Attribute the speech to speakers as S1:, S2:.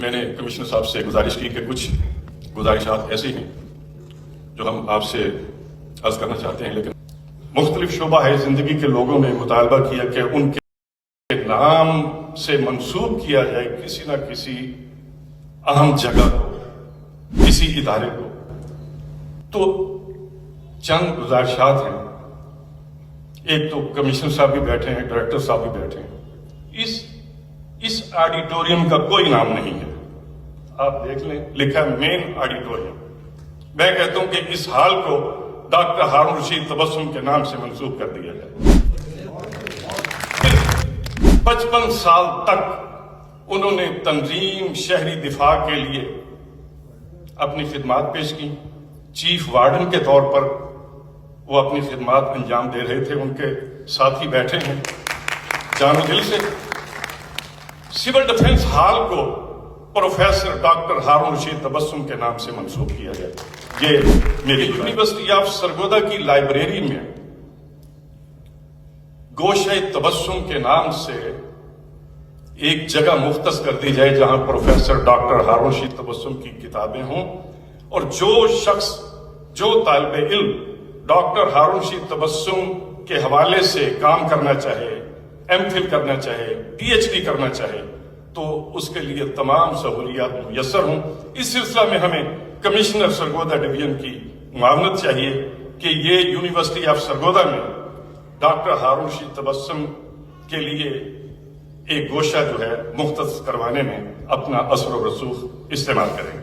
S1: میں نے کمشنر صاحب سے گزارش کی کہ کچھ گزارشات ایسی ہیں جو ہم آپ سے عرض کرنا چاہتے ہیں، لیکن مختلف شعبہ ہے زندگی کے لوگوں نے مطالبہ کیا کہ ان کے نام سے منسوب کیا جائے کسی نہ کسی اہم جگہ کو، کسی ادارے کو۔ تو چند گزارشات ہیں۔ ایک تو کمشنر صاحب بھی بیٹھے ہیں، ڈائریکٹر صاحب بھی بیٹھے ہیں۔ اس آڈیٹوریم کا کوئی نام نہیں ہے، آپ دیکھ لیں، لکھا ہے مین آڈیٹوریم۔ میں کہتا ہوں کہ اس ہال کو ڈاکٹر ہارون رشید تبسم کے نام سے منسوب کر دیا جائے۔ 55 سال تک انہوں نے تنظیم شہری دفاع کے لیے اپنی خدمات پیش کی۔ چیف وارڈن کے طور پر وہ اپنی خدمات انجام دے رہے تھے، ان کے ساتھی بیٹھے ہیں جان و دل سے۔ سول ڈیفنس ہال کو پروفیسر ڈاکٹر ہارون رشید تبسم کے نام سے منسوب کیا گیا۔ یہ میری یونیورسٹی آف سرگودا کی لائبریری میں گوشہ تبسم کے نام سے ایک جگہ مختص کر دی جائے جہاں پروفیسر ڈاکٹر ہارون رشید تبسم کی کتابیں ہوں، اور جو شخص، جو طالب علم ڈاکٹر ہارون رشید تبسم کے حوالے سے کام کرنا چاہے، ایم فل کرنا چاہے، پی ایچ ڈی کرنا چاہے، تو اس کے لیے تمام سہولیات میسر ہوں۔ اس سلسلہ میں ہمیں کمشنر سرگودا ڈویژن کی معاونت چاہیے کہ یہ یونیورسٹی آف سرگودا میں ڈاکٹر ہارون رشید تبسم کے لیے ایک گوشہ جو ہے مختص کروانے میں اپنا اثر و رسوخ استعمال کریں گے۔